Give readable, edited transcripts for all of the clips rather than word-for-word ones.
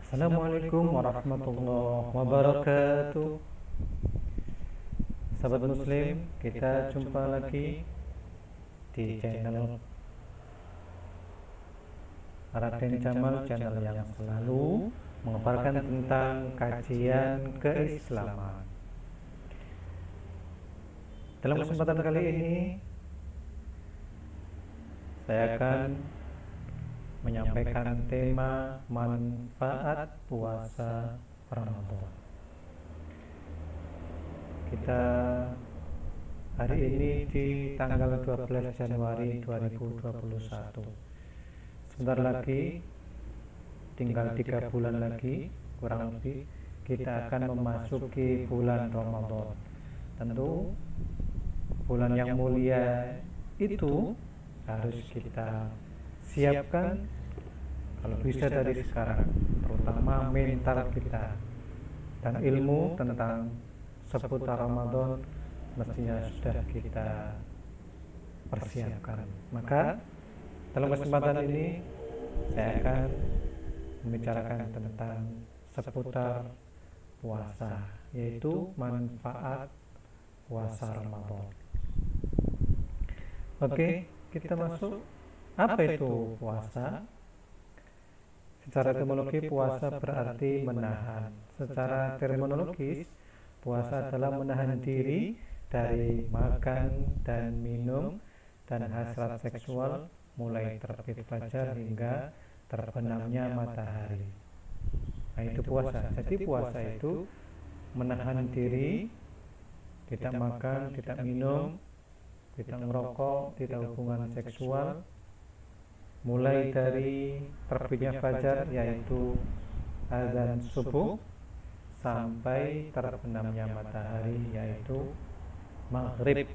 Assalamualaikum warahmatullahi wabarakatuh. Sahabat Muslim, kita jumpa lagi di channel Raden Jamal, channel yang selalu mengabarkan tentang kajian keislaman. Dalam kesempatan kali ini, saya akan menyampaikan tema manfaat puasa Ramadan. Kita hari ini di tanggal 12 Januari 2021. Sebentar lagi, tinggal 3 bulan lagi, kurang lebih kita akan memasuki bulan Ramadan. Tentu bulan yang mulia itu harus kita siapkan kalau bisa dari sekarang, terutama mental kita dan ilmu tentang seputar Ramadan mestinya sudah kita persiapkan. Maka dalam kesempatan ini saya akan membicarakan tentang seputar puasa, yaitu manfaat puasa Ramadan. Oke, kita masuk. Apa itu puasa? Secara etimologi, puasa berarti menahan. Secara terminologis, puasa adalah menahan diri dari makan dan minum dan hasrat seksual mulai terbit fajar hingga terbenamnya matahari. Nah, itu puasa. Jadi puasa itu menahan diri, tidak makan, tidak minum, tidak merokok, tidak hubungan seksual, mulai dari terbitnya fajar yaitu azan subuh sampai terbenamnya matahari yaitu maghrib.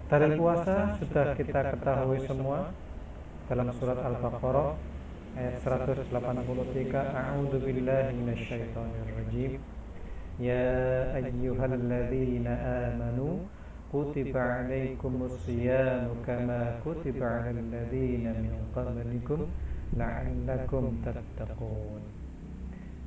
Dalil puasa sudah kita ketahui semua dalam surat Al-Baqarah ayat 183. A'udzu billahi minasyaitonir rajim. Ya ayyuhalladzina amanu kutiba alaikumus siyamu kama kutiba alal ladzina min qablikum la'allakum tattaqun.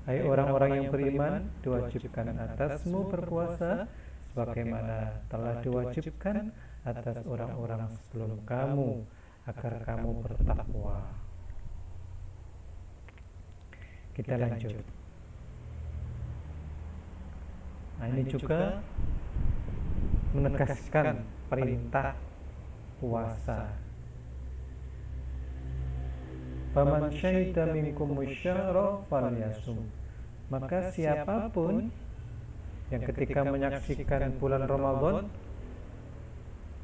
Hai orang-orang yang beriman, diwajibkan atasmu berpuasa sebagaimana telah diwajibkan atas orang-orang sebelum kamu agar kamu bertakwa. Kita lanjut. Nah, ini juga menegaskan perintah puasa. Faman syahida minkum syahra falyasum. Maka siapapun yang ketika menyaksikan bulan Ramadan,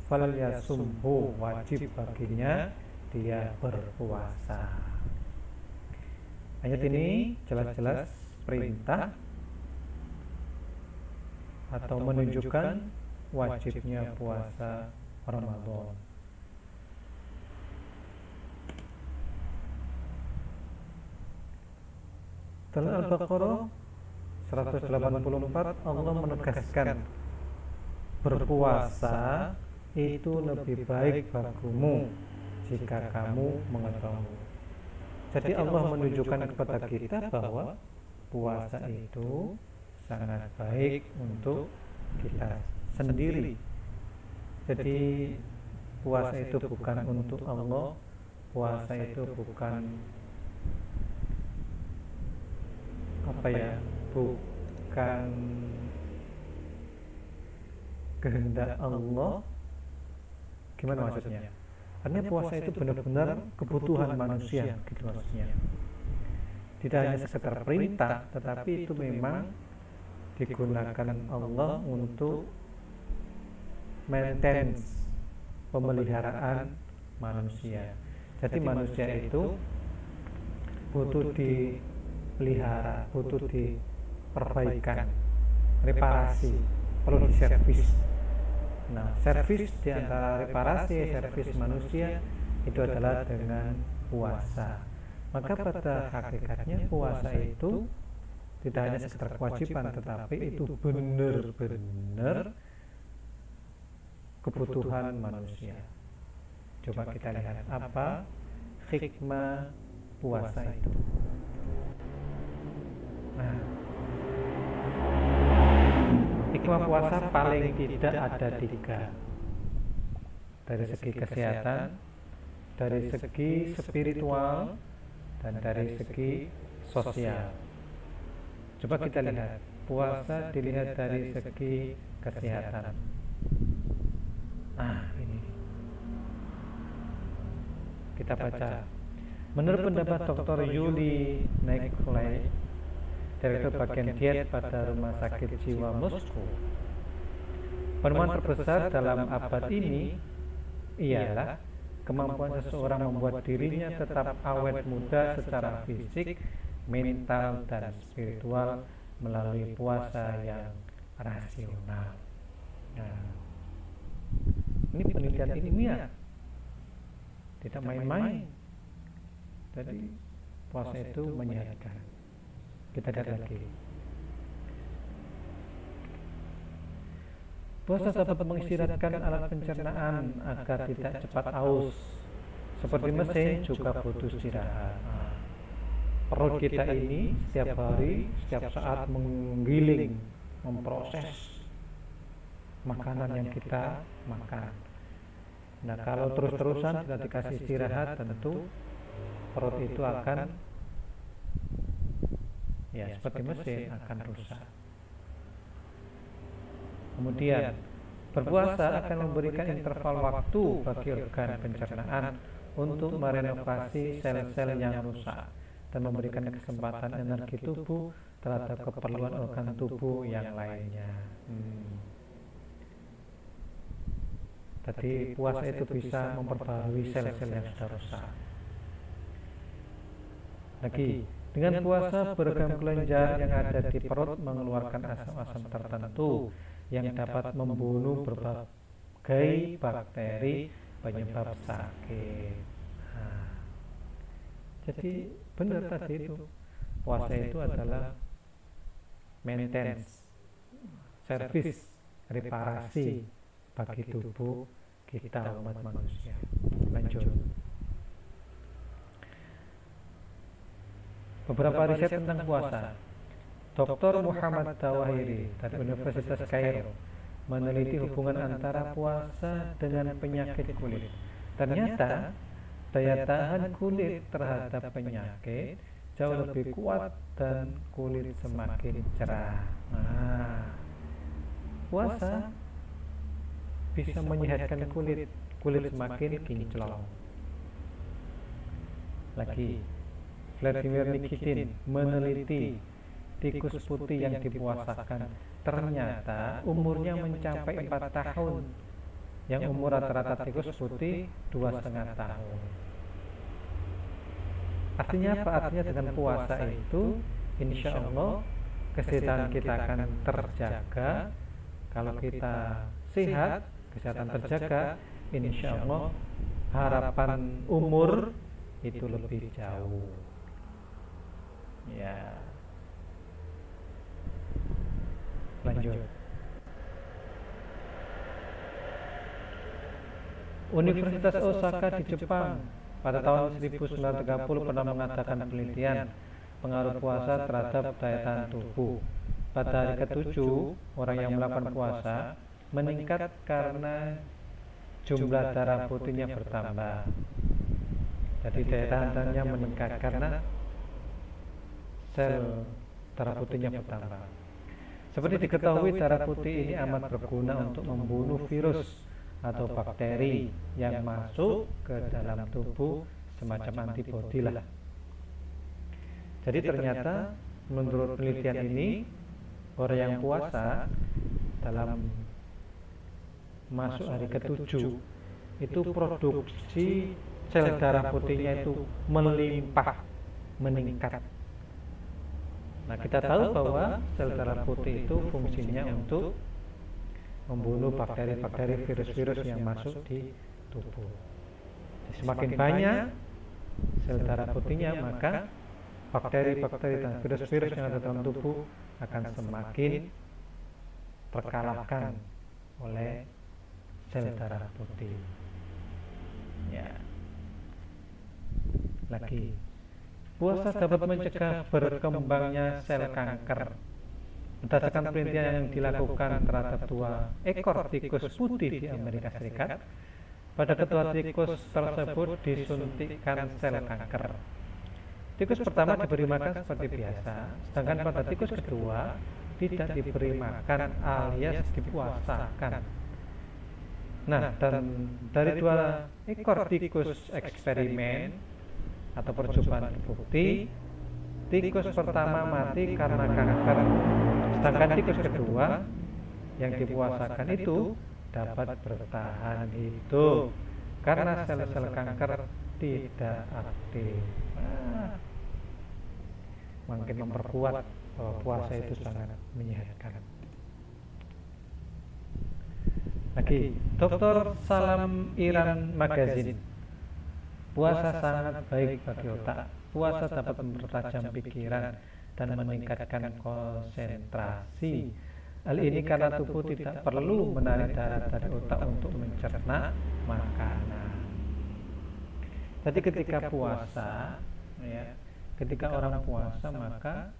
falyasumhu, wajib baginya dia berpuasa. Ayat ini jelas-jelas perintah atau menunjukkan wajibnya puasa Ramadan. Dalam Al-Baqarah 184 Allah menegaskan berpuasa itu lebih baik bagimu jika kamu mengetahui. Jadi Allah menunjukkan kepada kita bahwa puasa itu sangat baik untuk kita sendiri. Jadi puasa itu bukan untuk Allah, puasa itu bukan bukan kehendak Allah. Gimana maksudnya? Artinya puasa itu benar-benar kebutuhan manusia, gitu maksudnya. Tidak hanya sekedar perintah, tetapi itu memang digunakan Allah untuk maintenance, pemeliharaan manusia. Jadi manusia itu butuh dipelihara, butuh diperbaikan, reparasi, perlu diservis. Nah, servis di antara reparasi, servis manusia itu adalah dengan puasa. Maka pada hakikatnya puasa itu tidak hanya sekedar kewajiban, tetapi itu benar-benar kebutuhan manusia. Coba kita lihat apa hikmah puasa itu. Nah, hikmah puasa paling tidak ada 3. Dari segi kesehatan, dari segi spiritual, dan dari segi sosial. Coba kita lihat, puasa dilihat dari segi kesehatan. Nah, ini kita baca. Menurut pendapat Dr. Yuli Nikolai, Direktur Bagian Diet pada Rumah Sakit Jiwa Moskow, penemuan terbesar dalam abad ini ialah kemampuan seseorang membuat dirinya tetap awet muda secara fisik, mental, dan spiritual melalui puasa yang rasional. Nah, ini penelitian ilmiah, tidak main-main. Jadi puasa itu menyehatkan. Kita lihat lagi. Puasa dapat mengistirahatkan alat pencernaan agar tidak cepat aus. Seperti mesin juga butuh istirahat. Perut kita ini setiap hari, setiap saat menggiling, memproses makanan yang kita makan. Nah, kalau terus-terusan tidak dikasih istirahat, tentu perut itu akan seperti mesin, akan rusak. Kemudian berpuasa akan memberikan interval waktu bagi organ pencernaan untuk merenovasi sel-sel yang rusak dan memberikan kesempatan energi tubuh terhadap keperluan organ tubuh yang lainnya. Tadi puasa itu bisa memperbarui sel-sel yang sudah rusak. Lagi, dengan puasa beragam kelenjar yang ada di perut mengeluarkan asam-asam tertentu yang dapat membunuh berbagai bakteri penyebab sakit. Nah, jadi benar tadi itu, puasa itu adalah maintenance, servis, reparasi bagi tubuh kita umat manusia. Lanjut. Beberapa riset tentang puasa. Dr. Muhammad Tawahiri dari Universitas Kairo meneliti hubungan antara puasa dengan penyakit kulit. Ternyata daya tahan kulit terhadap penyakit jauh lebih kuat dan kulit semakin cerah. Nah, puasa bisa menyehatkan kulit semakin kinclong. Lagi, Vladimir Nikitin meneliti tikus putih yang dipuasakan, ternyata umurnya mencapai 4 tahun. Yang umur rata-rata tikus putih 2,5 tahun. Artinya apa? Artinya dengan puasa itu insya Allah kesehatan kita akan terjaga. Kalau kita sehat, kesehatan terjaga, insya Allah harapan umur itu lebih jauh. Ya, lanjut. Universitas Osaka di Jepang pada tahun 1930 pernah mengadakan penelitian pengaruh puasa terhadap daya tahan tubuh. Pada hari ke-7, orang yang melakukan puasa meningkat karena jumlah darah putihnya bertambah. Jadi daya tahannya meningkat karena sel darah putihnya bertambah. Seperti diketahui, darah putih ini amat berguna untuk membunuh virus atau bakteri yang masuk ke dalam tubuh, semacam antibodi lah. Jadi ternyata menurut penelitian ini, orang yang puasa dalam masuk hari ke-7 itu produksi sel darah putihnya itu melimpah, meningkat. Nah, kita tahu bahwa sel darah putih itu fungsinya untuk membunuh bakteri-bakteri, virus-virus yang masuk di tubuh. Semakin banyak sel darah putihnya, maka bakteri-bakteri dan virus-virus yang ada dalam tubuh akan semakin terkalahkan oleh sel darah putih. Ya. lagi. Puasa dapat mencegah berkembangnya sel kanker. Berdasarkan penelitian yang dilakukan terhadap 2 ekor tikus putih di Amerika Serikat, pada kedua tikus tersebut disuntikkan sel kanker. Tikus pertama diberi makan seperti biasa, sedangkan pada tikus kedua tidak diberi makan alias dipuasakan. Nah, dan dari 2 ekor tikus eksperimen atau percobaan terbukti, tikus pertama mati karena kanker, sedangkan tikus kedua yang dipuasakan itu dapat bertahan hidup karena sel-sel kanker tidak aktif. Makin memperkuat bahwa puasa itu sangat menyehatkan. Lagi, Dr. Salam Iran Magazine. Puasa sangat baik bagi otak. Puasa dapat mempertajam pikiran dan meningkatkan konsentrasi. Hal ini karena tubuh tidak perlu menarik darah dari otak untuk mencerna makanan. Jadi ketika puasa, ketika orang puasa maka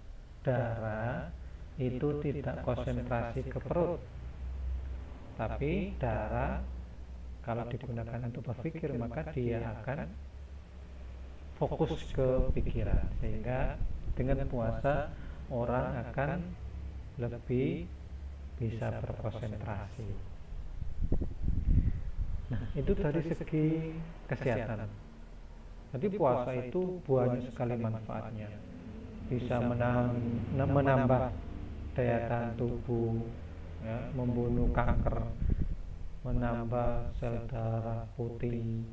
darah itu tidak konsentrasi ke perut, tapi darah kalau digunakan untuk berpikir maka dia akan fokus ke pikiran, sehingga dengan puasa orang akan lebih bisa berkonsentrasi. Nah, itu dari segi kesehatan. Jadi puasa itu banyak sekali manfaatnya. Bisa menambah daya tahan tubuh, membunuh kanker, menambah sel darah putih,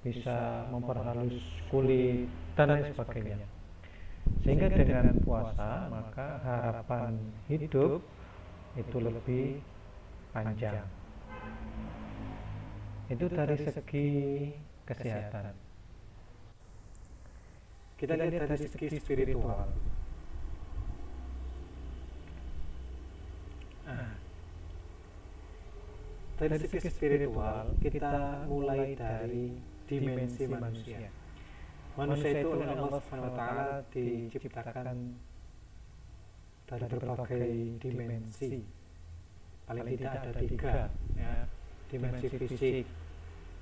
bisa memperhalus kulit dan lain sebagainya. Sehingga dengan puasa maka harapan hidup itu lebih panjang. Itu dari segi kesehatan. Kita lihat dari segi spiritual. Dari segi spiritual kita mulai dari dimensi manusia. Manusia itu oleh Allah SWT diciptakan dari berbagai dimensi. Paling tidak ada 3, dimensi fisik,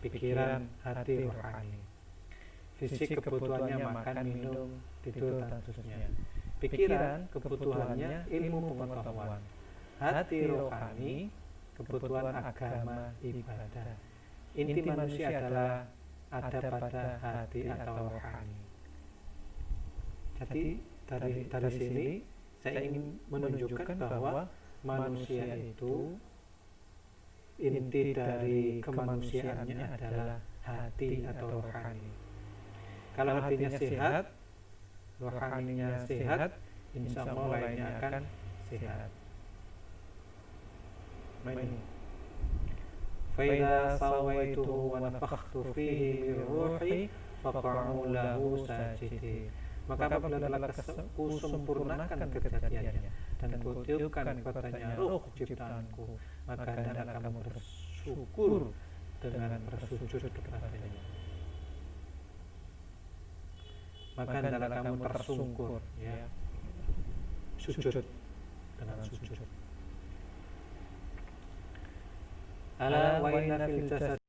pikiran, hati, rohani. Fisik kebutuhannya makan, minum, tidur, dan seterusnya. Pikiran kebutuhannya ilmu pengetahuan. Hati rohani kebutuhan agama, ibadah. Inti manusia adalah ada pada hati atau rohani. Jadi dari sini saya ingin menunjukkan bahwa manusia itu inti dari kemanusiaannya adalah hati atau rohani. Kalau hatinya sehat, rohaninya sehat, insya Allah lainnya akan sehat. Faida sawaituhu wa nafakhtu fihi min ruhi faqa'u lahu sajidin. Maka apabila telah kusempurnakan kejadiannya dan kutiupkan padanya ruh ciptaanku, maka hendaklah kamu bersyukur dengan bersujud kepadanya. Maka hendaklah kamu tersungkur, sujud dengan sujud. Ala wa inna fil jasad